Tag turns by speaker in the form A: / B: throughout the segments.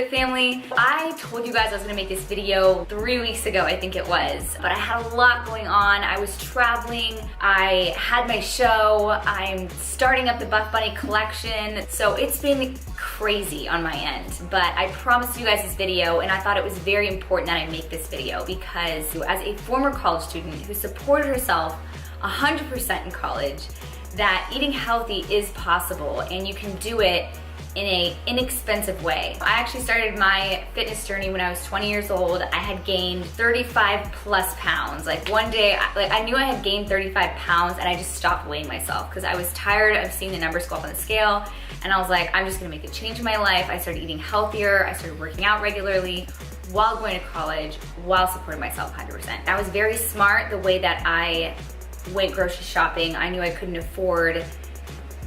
A: Good family. I told you guys I was gonna make this video 3 weeks ago, I think it was, but I had a lot going on. I was traveling, I had my show, I'm starting up the Buff Bunny collection, so it's been crazy on my end, but I promised you guys this video and I thought it was very important that I make this video because as a former college student who supported herself 100% in college, that eating healthy is possible and you can do it in an inexpensive way. I actually started my fitness journey when I was 20 years old. I had gained 35 plus pounds. Like one day, I knew I had gained 35 pounds and I just stopped weighing myself because I was tired of seeing the numbers go up on the scale. And I was like, I'm just gonna make a change in my life. I started eating healthier. I started working out regularly while going to college, while supporting myself 100%. I was very smart the way that I went grocery shopping. I knew I couldn't afford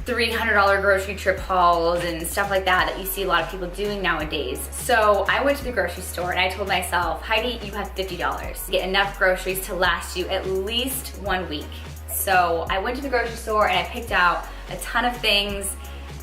A: $300 grocery trip hauls and stuff like that you see a lot of people doing nowadays. So I went to the grocery store and I told myself, Heidi, you have $50. Get enough groceries to last you at least 1 week. So I went to the grocery store and I picked out a ton of things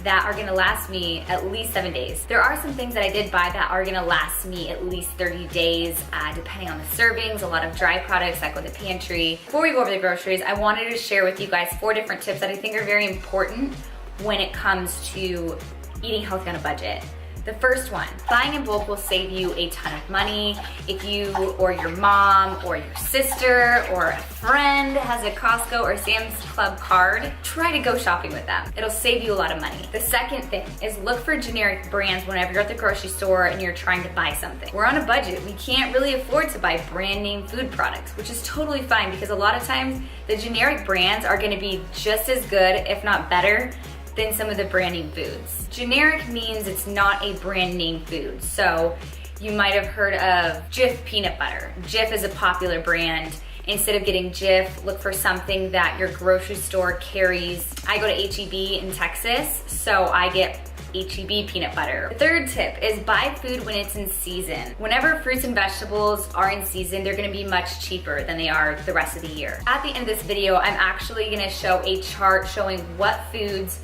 A: that are gonna last me at least 7 days. There are some things that I did buy that are gonna last me at least 30 days, depending on the servings, a lot of dry products that go in the pantry. Before we go over the groceries, I wanted to share with you guys 4 different tips that I think are very important when it comes to eating healthy on a budget. The first one, buying in bulk will save you a ton of money. If you or your mom or your sister or a friend has a Costco or Sam's Club card, try to go shopping with them. It'll save you a lot of money. The second thing is look for generic brands whenever you're at the grocery store and you're trying to buy something. We're on a budget. We can't really afford to buy brand name food products, which is totally fine because a lot of times the generic brands are gonna be just as good, if not better, than some of the brand name foods. Generic means it's not a brand name food. So you might have heard of Jif peanut butter. Jif is a popular brand. Instead of getting Jif, look for something that your grocery store carries. I go to H-E-B in Texas, so I get H-E-B peanut butter. The third tip is buy food when it's in season. Whenever fruits and vegetables are in season, they're gonna be much cheaper than they are the rest of the year. At the end of this video, I'm actually gonna show a chart showing what foods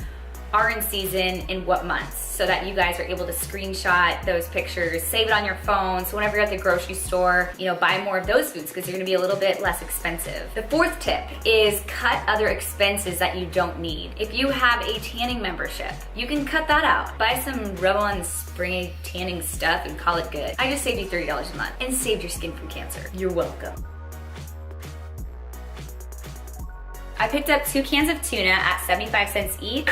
A: are in season in what months so that you guys are able to screenshot those pictures, save it on your phone, so whenever you're at the grocery store, buy more of those foods because they're gonna be a little bit less expensive. The fourth tip is cut other expenses that you don't need. If you have a tanning membership, you can cut that out. Buy some Revlon spray tanning stuff and call it good. I just saved you $30 a month and saved your skin from cancer. You're welcome. I picked up 2 cans of tuna at 75 cents each.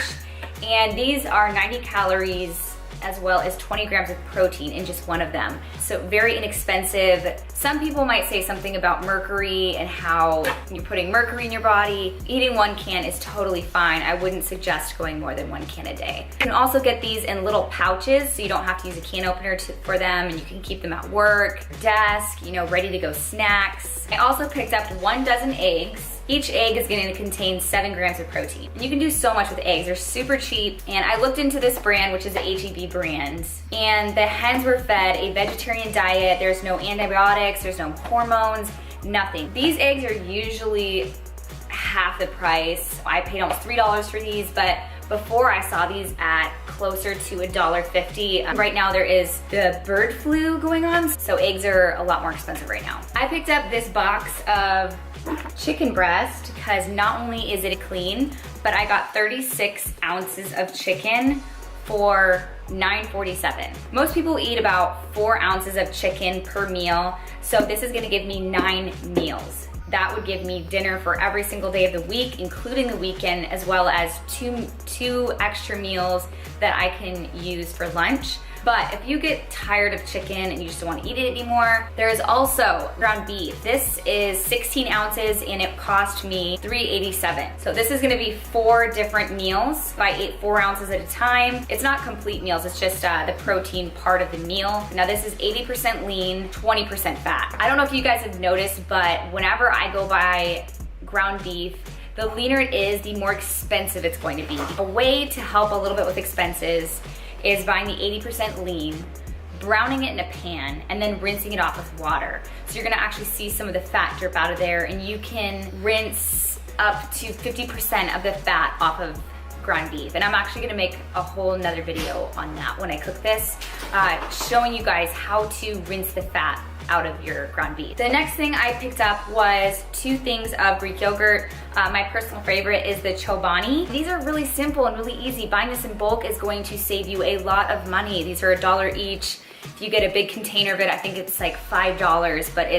A: And these are 90 calories as well as 20 grams of protein in just one of them. So very inexpensive. Some people might say something about mercury and how you're putting mercury in your body. Eating 1 can is totally fine. I wouldn't suggest going more than 1 can a day. You can also get these in little pouches so you don't have to use a can opener for them and you can keep them at work, desk, ready to go snacks. I also picked up 1 dozen eggs. Each egg is going to contain 7 grams of protein. You can do so much with eggs. They're super cheap. And I looked into this brand, which is the H-E-B brand. And the hens were fed a vegetarian diet. There's no antibiotics, there's no hormones, nothing. These eggs are usually half the price. I paid almost $3 for these, but before I saw these at closer to $1.50. Right now there is the bird flu going on, so eggs are a lot more expensive right now. I picked up this box of chicken breast because not only is it clean, but I got 36 ounces of chicken for $9.47. Most people eat about 4 ounces of chicken per meal, so this is gonna give me 9 meals. That would give me dinner for every single day of the week, including the weekend, as well as two extra meals that I can use for lunch. But if you get tired of chicken and you just don't want to eat it anymore, there's also ground beef. This is 16 ounces and it cost me $3.87. So this is gonna be 4 different meals. If I ate 4 ounces at a time, it's not complete meals, it's just the protein part of the meal. Now this is 80% lean, 20% fat. I don't know if you guys have noticed, but whenever I go buy ground beef, the leaner it is, the more expensive it's going to be. A way to help a little bit with expenses is buying the 80% lean, browning it in a pan, and then rinsing it off with water. So you're gonna actually see some of the fat drip out of there, and you can rinse up to 50% of the fat off of ground beef. And I'm actually gonna make a whole nother video on that when I cook this. showing you guys how to rinse the fat out of your ground beef. The next thing I picked up was 2 things of Greek yogurt. My personal favorite is the Chobani. These are really simple and really easy. Buying this in bulk is going to save you a lot of money. These are $1 each. If you get a big container of it, I think it's like $5, but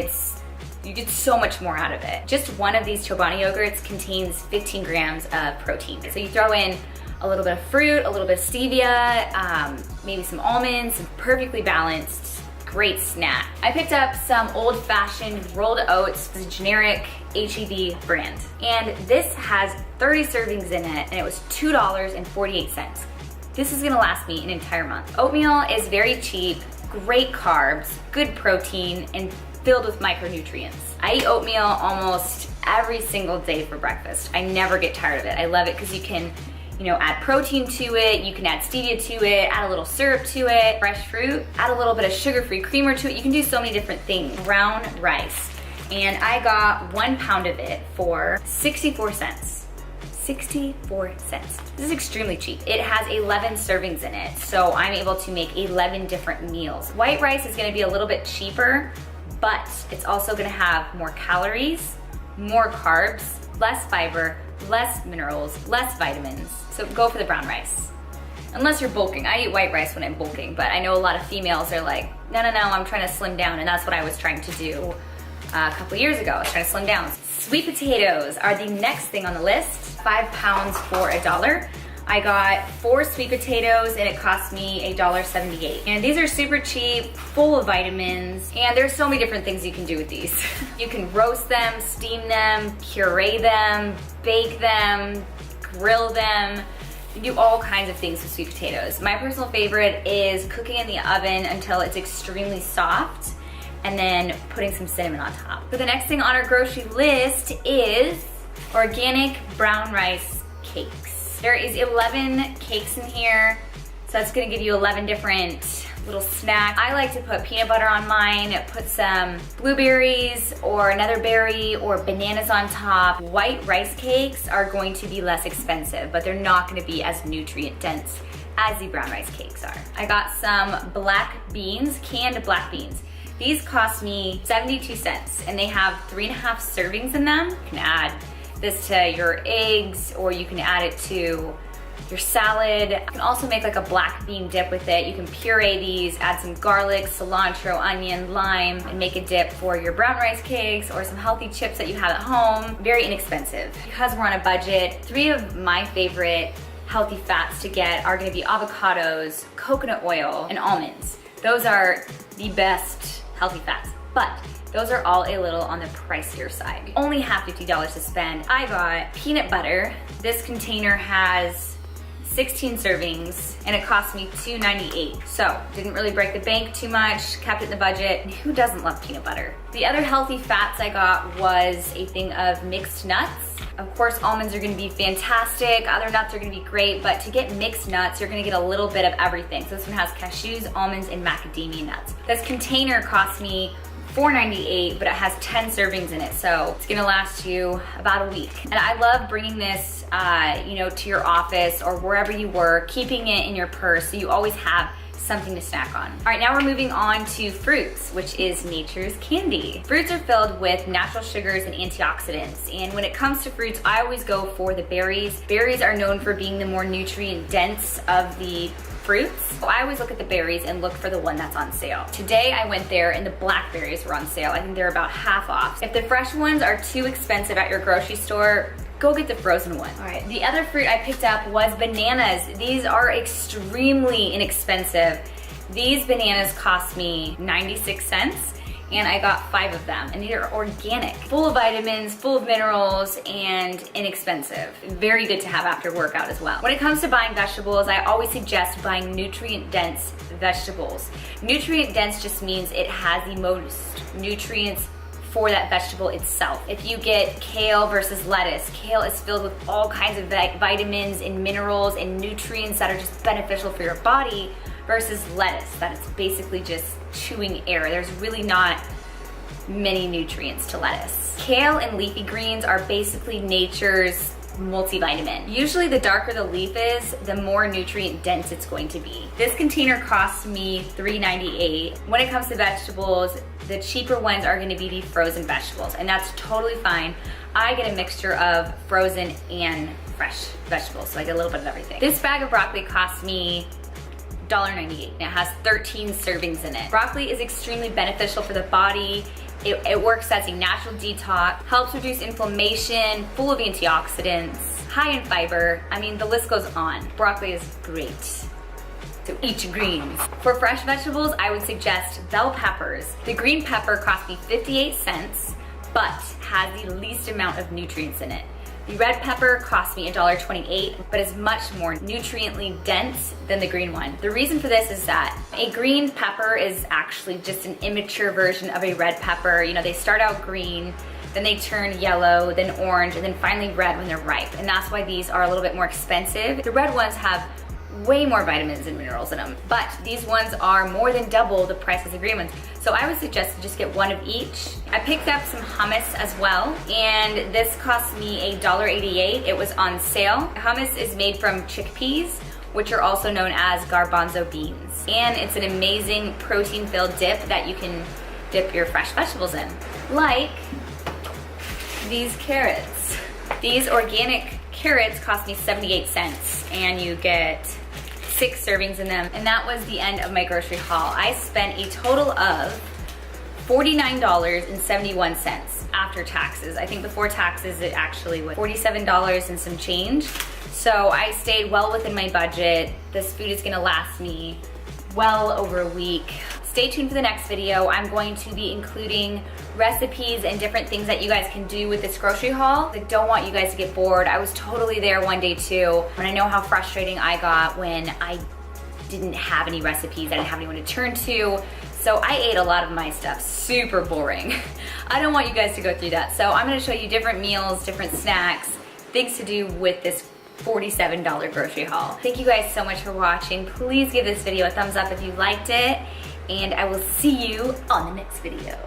A: you get so much more out of it. Just one of these Chobani yogurts contains 15 grams of protein. So you throw in a little bit of fruit, a little bit of stevia, maybe some almonds, perfectly balanced, great snack. I picked up some old-fashioned rolled oats, it's a generic H-E-B brand. And this has 30 servings in it, and it was $2.48. This is gonna last me an entire month. Oatmeal is very cheap, great carbs, good protein, and filled with micronutrients. I eat oatmeal almost every single day for breakfast. I never get tired of it. I love it because you can add protein to it, you can add stevia to it, add a little syrup to it, fresh fruit, add a little bit of sugar-free creamer to it. You can do so many different things. Brown rice. And I got 1 pound of it for 64 cents. 64 cents. This is extremely cheap. It has 11 servings in it, so I'm able to make 11 different meals. White rice is gonna be a little bit cheaper, but it's also gonna have more calories, more carbs, less fiber, less minerals, less vitamins. So go for the brown rice. Unless you're bulking. I eat white rice when I'm bulking, but I know a lot of females are like, no, I'm trying to slim down, and that's what I was trying to do a couple years ago. I was trying to slim down. Sweet potatoes are the next thing on the list. 5 pounds for $1. I got 4 sweet potatoes and it cost me $1.78. And these are super cheap, full of vitamins, and there's so many different things you can do with these. You can roast them, steam them, puree them, bake them, grill them. You can do all kinds of things with sweet potatoes. My personal favorite is cooking in the oven until it's extremely soft and then putting some cinnamon on top. But the next thing on our grocery list is organic brown rice cakes. There is 11 cakes in here, so that's gonna give you 11 different little snacks. I like to put peanut butter on mine, put some blueberries or another berry or bananas on top. White rice cakes are going to be less expensive, but they're not gonna be as nutrient dense as the brown rice cakes are. I got some black beans, canned black beans. These cost me 72 cents, and they have 3.5 servings in them. You can add this to your eggs, or you can add it to your salad. You can also make like a black bean dip with it. You can puree these, add some garlic, cilantro, onion, lime, and make a dip for your brown rice cakes or some healthy chips that you have at home. Very inexpensive. Because we're on a budget, 3 of my favorite healthy fats to get are gonna be avocados, coconut oil, and almonds. Those are the best healthy fats, but those are all a little on the pricier side. Only have $50 to spend. I got peanut butter. This container has 16 servings and it cost me $2.98. So didn't really break the bank too much, kept it in the budget. And who doesn't love peanut butter? The other healthy fats I got was a thing of mixed nuts. Of course, almonds are gonna be fantastic. Other nuts are gonna be great, but to get mixed nuts, you're gonna get a little bit of everything. So this one has cashews, almonds, and macadamia nuts. This container cost me $4.98, but it has 10 servings in it, so it's gonna last you about a week. And I love bringing this, to your office or wherever you work, keeping it in your purse so you always have something to snack on. All right, now we're moving on to fruits, which is nature's candy. Fruits are filled with natural sugars and antioxidants, and when it comes to fruits, I always go for the berries. Berries are known for being the more nutrient dense of the fruits. So I always look at the berries and look for the one that's on sale. Today I went there and the blackberries were on sale. I think they're about half off. If the fresh ones are too expensive at your grocery store, go get the frozen one. All right, the other fruit I picked up was bananas. These are extremely inexpensive. These bananas cost me 96 cents. And I got 5 of them, and they're organic, full of vitamins, full of minerals, and inexpensive. Very good to have after workout as well. When it comes to buying vegetables, I always suggest buying nutrient-dense vegetables. Nutrient-dense just means it has the most nutrients for that vegetable itself. If you get kale versus lettuce, kale is filled with all kinds of vitamins and minerals and nutrients that are just beneficial for your body, versus lettuce, that it's basically just chewing air. There's really not many nutrients to lettuce. Kale and leafy greens are basically nature's multivitamin. Usually the darker the leaf is, the more nutrient dense it's going to be. This container cost me $3.98. When it comes to vegetables, the cheaper ones are gonna be the frozen vegetables, and that's totally fine. I get a mixture of frozen and fresh vegetables, so I get a little bit of everything. This bag of broccoli cost me $1.98, and it has 13 servings in it. Broccoli is extremely beneficial for the body. It works as a natural detox, helps reduce inflammation, full of antioxidants, high in fiber. I mean, the list goes on. Broccoli is great. So eat your greens. For fresh vegetables, I would suggest bell peppers. The green pepper cost me 58 cents, but has the least amount of nutrients in it. The red pepper cost me $1.28, but is much more nutriently dense than the green one. The reason for this is that a green pepper is actually just an immature version of a red pepper. You know, they start out green, then they turn yellow, then orange, and then finally red when they're ripe. And that's why these are a little bit more expensive. The red ones have way more vitamins and minerals in them, but these ones are more than double the price as the green ones. So I would suggest to just get one of each. I picked up some hummus as well, and this cost me $1.88. It was on sale. Hummus is made from chickpeas, which are also known as garbanzo beans. And it's an amazing protein-filled dip that you can dip your fresh vegetables in. Like these carrots. These organic carrots cost me 78 cents, and you get 6 servings in them. And that was the end of my grocery haul. I spent a total of $49.71 after taxes. I think before taxes it actually was $47 and some change. So I stayed well within my budget. This food is gonna last me well over a week. Stay tuned for the next video. I'm going to be including recipes and different things that you guys can do with this grocery haul. I don't want you guys to get bored. I was totally there one day too, and I know how frustrating I got when I didn't have any recipes, I didn't have anyone to turn to. So I ate a lot of my stuff, super boring. I don't want you guys to go through that. So I'm gonna show you different meals, different snacks, things to do with this $47 grocery haul. Thank you guys so much for watching. Please give this video a thumbs up if you liked it, and I will see you on the next video.